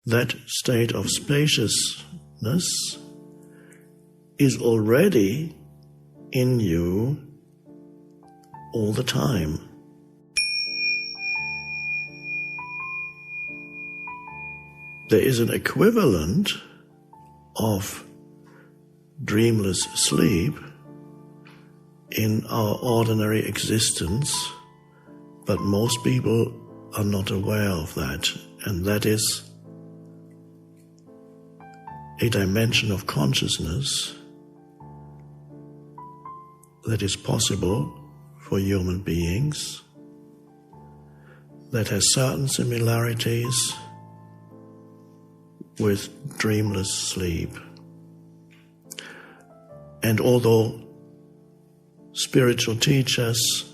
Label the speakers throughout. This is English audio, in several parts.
Speaker 1: that state of spaciousness is already in you all the time. There is an equivalent of dreamless sleep in our ordinary existence, but most people are not aware of that, and that is a dimension of consciousness that is possible for human beings, that has certain similarities with dreamless sleep. And although spiritual teachers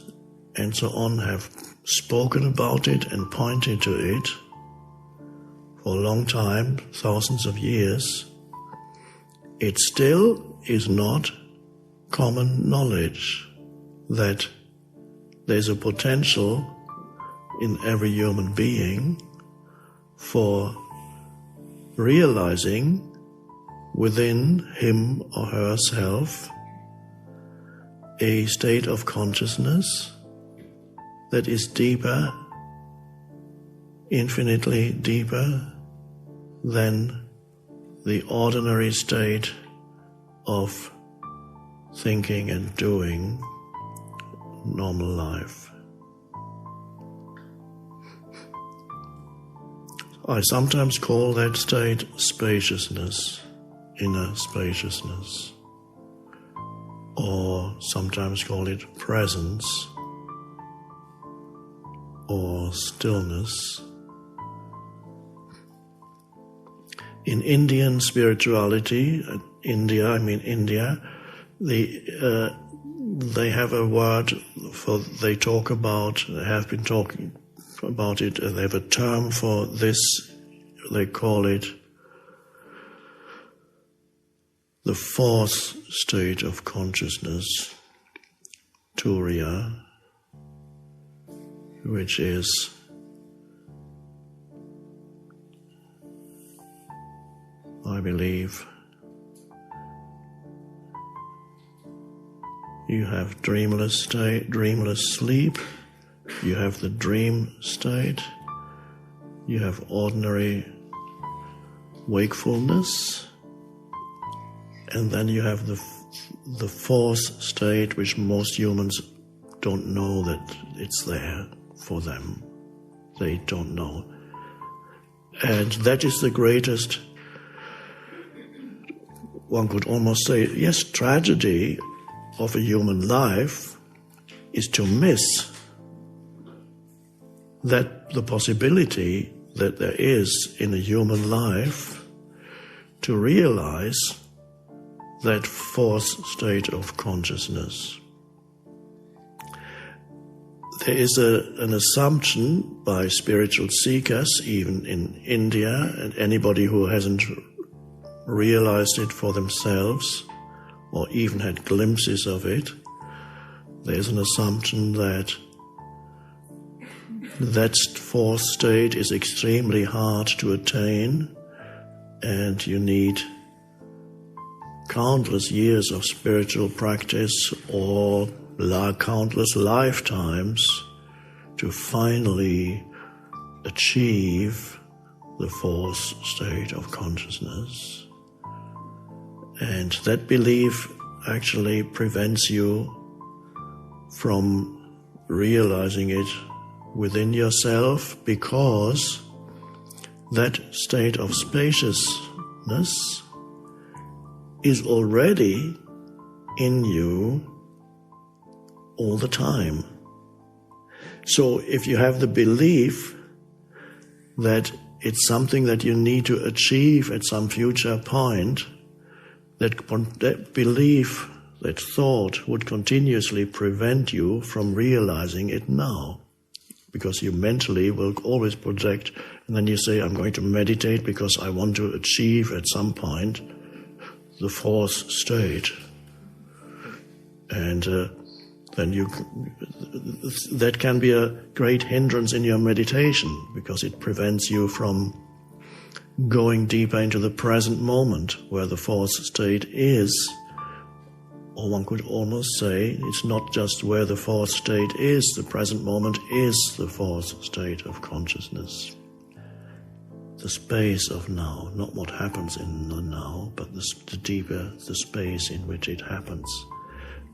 Speaker 1: and so on have spoken about it and pointed to it for a long time, thousands of years, it still is not common knowledge that there's a potential in every human being for realizing within him or herself a state of consciousness that is deeper, infinitely deeper than the ordinary state of thinking and doing normal life. I sometimes call that state spaciousness, inner spaciousness, or sometimes call it presence or stillness. In Indian spirituality, India, they have a word for, they have been talking about it, they have a term for this, they call it the fourth state of consciousness, Turiya, which is I believe you have dreamless state, dreamless sleep, you have the dream state, you have ordinary wakefulness, and then you have the fourth state, which most humans don't know that it's there for them. They don't know. And that is the greatest, one could almost say, yes, tragedy of a human life is to miss that the possibility that there is in a human life to realize that fourth state of consciousness. There is an assumption by spiritual seekers, even in India, and anybody who hasn't realized it for themselves or even had glimpses of it, there's an assumption that that fourth state is extremely hard to attain, and you need countless years of spiritual practice or countless lifetimes to finally achieve the fourth state of consciousness. And that belief actually prevents you from realizing it within yourself, because that state of spaciousness is already in you all the time. So if you have the belief that it's something that you need to achieve at some future point, that belief, that thought would continuously prevent you from realizing it now. Because you mentally will always project, and then you say, I'm going to meditate because I want to achieve at some point the fourth state. And then that can be a great hindrance in your meditation, because it prevents you from going deeper into the present moment where the fourth state is. Or one could almost say it's not just where the fourth state is, the present moment is the fourth state of consciousness. The space of now, not what happens in the now, but the deeper the space in which it happens.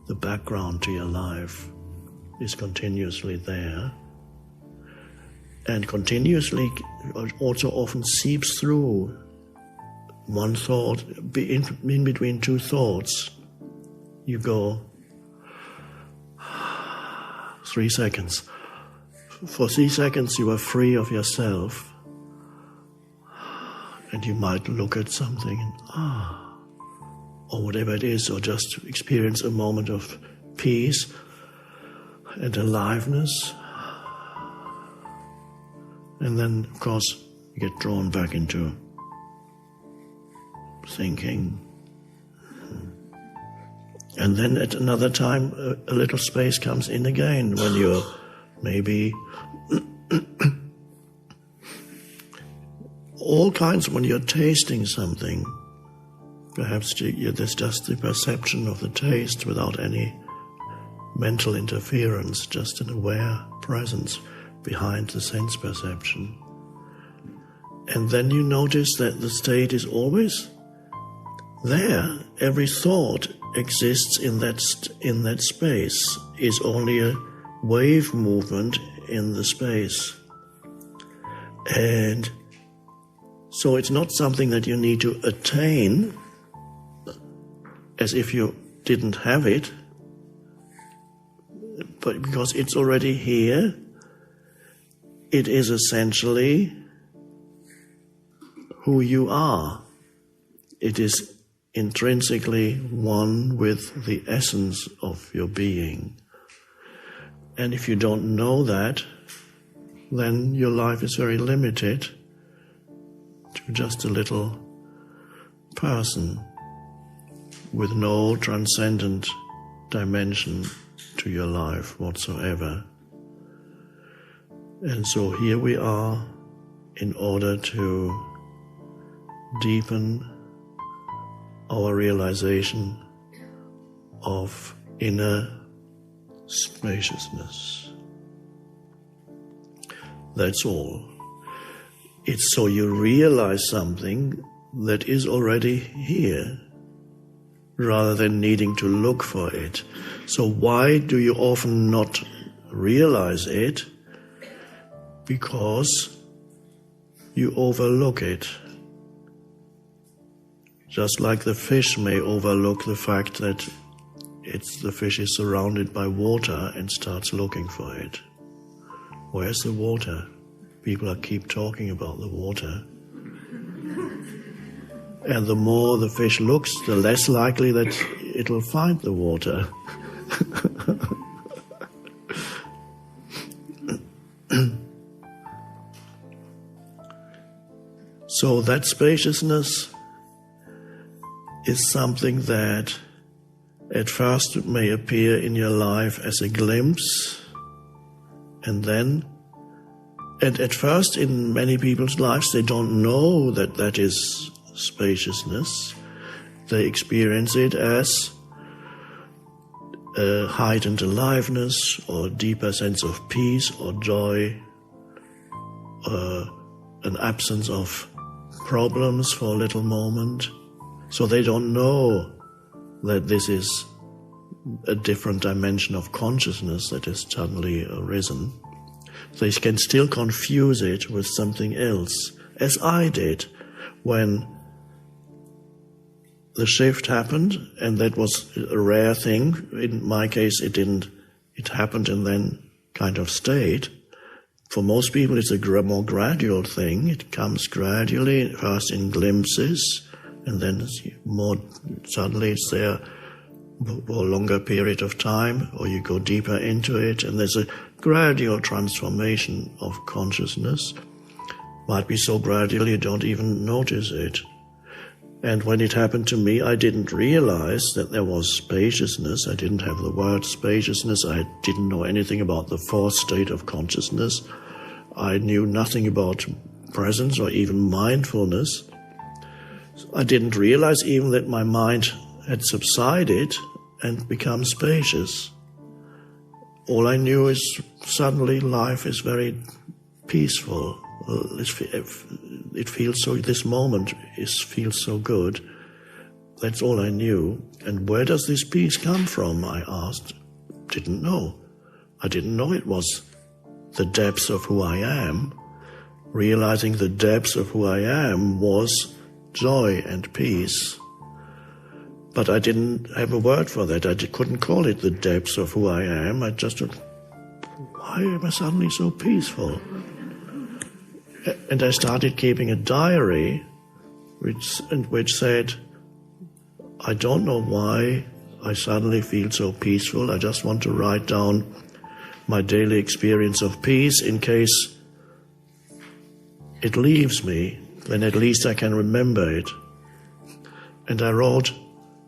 Speaker 1: The background to your life is continuously there, and continuously also often seeps through one thought, in between two thoughts. You go 3 seconds. For 3 seconds you are free of yourself, and you might look at something and or whatever it is, or just experience a moment of peace and aliveness. And then, of course, you get drawn back into thinking. And then at another time, a little space comes in again when you're maybe all kinds, when you're tasting something. Perhaps there's just the perception of the taste without any mental interference, just an aware presence behind the sense perception. And then you notice that the state is always there. Every thought exists in that space, is only a wave movement in the space. And so it's not something that you need to attain as if you didn't have it, but because it's already here, it is essentially who you are. It is intrinsically one with the essence of your being. And if you don't know that, then your life is very limited to just a little person with no transcendent dimension to your life whatsoever. And so here we are in order to deepen our realization of inner spaciousness. That's all. It's so you realize something that is already here, rather than needing to look for it. So why do you often not realize it? Because you overlook it. Just like the fish may overlook the fact that the fish is surrounded by water and starts looking for it. Where's the water? People keep talking about the water. And the more the fish looks, the less likely that it'll find the water. So that spaciousness is something that at first may appear in your life as a glimpse, and at first in many people's lives they don't know that that is spaciousness. They experience it as a heightened aliveness or deeper sense of peace or joy, an absence of problems for a little moment. So they don't know that this is a different dimension of consciousness that has suddenly arisen. They can still confuse it with something else, as I did when the shift happened, and that was a rare thing. In my case, it happened and then kind of stayed. For most people, it's a more gradual thing. It comes gradually, first in glimpses, and then suddenly it's there for a longer period of time, or you go deeper into it, and there's a gradual transformation of consciousness. Might be so gradual you don't even notice it. And when it happened to me, I didn't realize that there was spaciousness. I didn't have the word spaciousness. I didn't know anything about the fourth state of consciousness. I knew nothing about presence or even mindfulness. I didn't realize even that my mind had subsided and become spacious. All I knew is suddenly life is very peaceful. It feels so, this moment feels so good. That's all I knew. And where does this peace come from, I asked. Didn't know. I didn't know it was the depths of who I am. Realizing the depths of who I am was joy and peace. But I didn't have a word for that. I couldn't call it the depths of who I am. I just thought, why am I suddenly so peaceful? And I started keeping a diary which said, I don't know why I suddenly feel so peaceful. I just want to write down my daily experience of peace in case it leaves me, then at least I can remember it. And I wrote,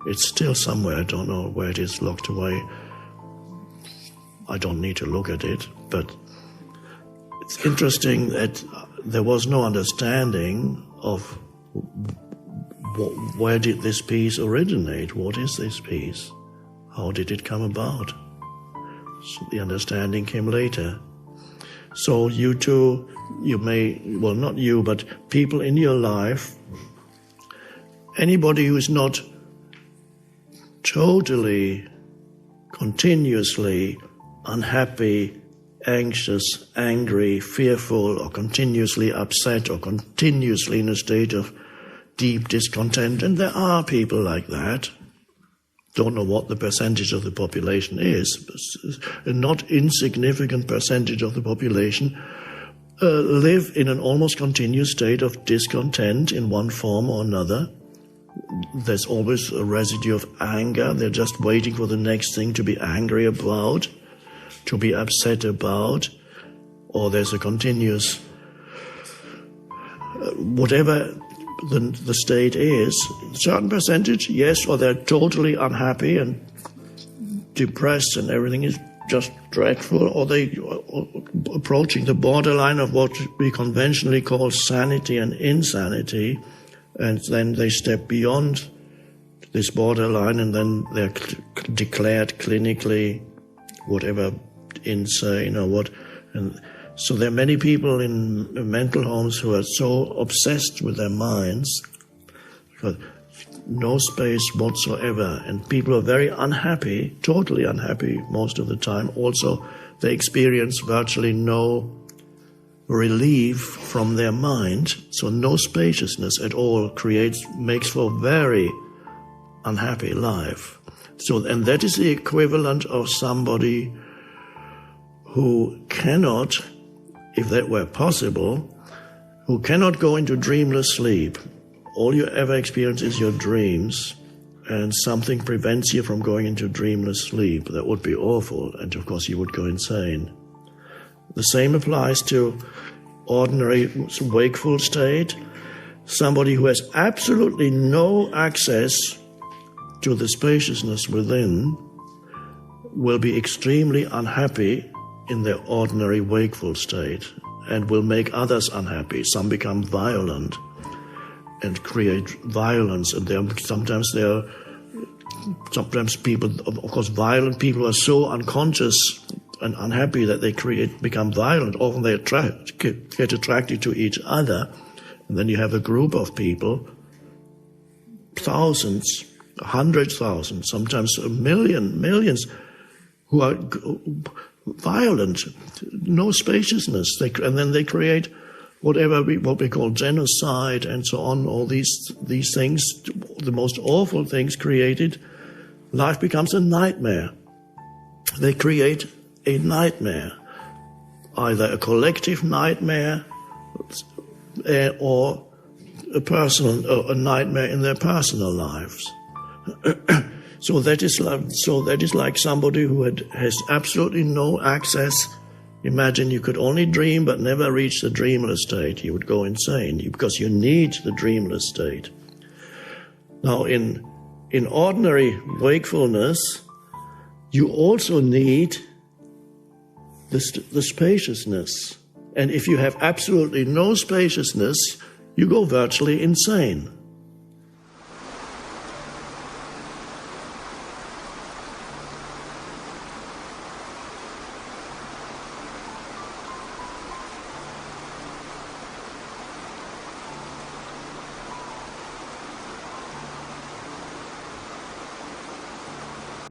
Speaker 1: it's still somewhere, I don't know where it is, locked away. I don't need to look at it, but it's interesting that there was no understanding of where did this peace originate? What is this peace? How did it come about? So the understanding came later. So you too, you may, well, not you, but people in your life, anybody who is not totally, continuously unhappy, anxious, angry, fearful, or continuously upset, or continuously in a state of deep discontent, and there are people like that. Don't know what the percentage of the population is, but a not insignificant percentage of the population live in an almost continuous state of discontent in one form or another. There's always a residue of anger. They're just waiting for the next thing to be angry about, to be upset about, or there's a continuous, whatever the state is, a certain percentage, yes, or they're totally unhappy and depressed and everything is just dreadful, or they approaching the borderline of what we conventionally call sanity and insanity, and then they step beyond this borderline and then they're declared clinically whatever, insane or what. And so there are many people in mental homes who are so obsessed with their minds, no space whatsoever, and people are very unhappy, totally unhappy most of the time. Also, they experience virtually no relief from their mind, so no spaciousness at all makes for a very unhappy life. So, and that is the equivalent of somebody who cannot, if that were possible, who cannot go into dreamless sleep. All you ever experience is your dreams, and something prevents you from going into dreamless sleep. That would be awful, and of course you would go insane. The same applies to ordinary wakeful state. Somebody who has absolutely no access to the spaciousness within will be extremely unhappy in their ordinary wakeful state and will make others unhappy. Some become violent and create violence, and sometimes people, of course, violent people are so unconscious and unhappy that they become violent. Often they get attracted to each other, and then you have a group of people, thousands, 100,000, sometimes millions, who are violent, no spaciousness, and then they create what we call genocide and so on. All these things, the most awful things created. Life becomes a nightmare. They create a nightmare, either a collective nightmare or a nightmare in their personal lives. So that is like somebody who has absolutely no access. Imagine you could only dream but never reach the dreamless state. You would go insane because you need the dreamless state. Now, in ordinary wakefulness, you also need the spaciousness. And if you have absolutely no spaciousness, you go virtually insane.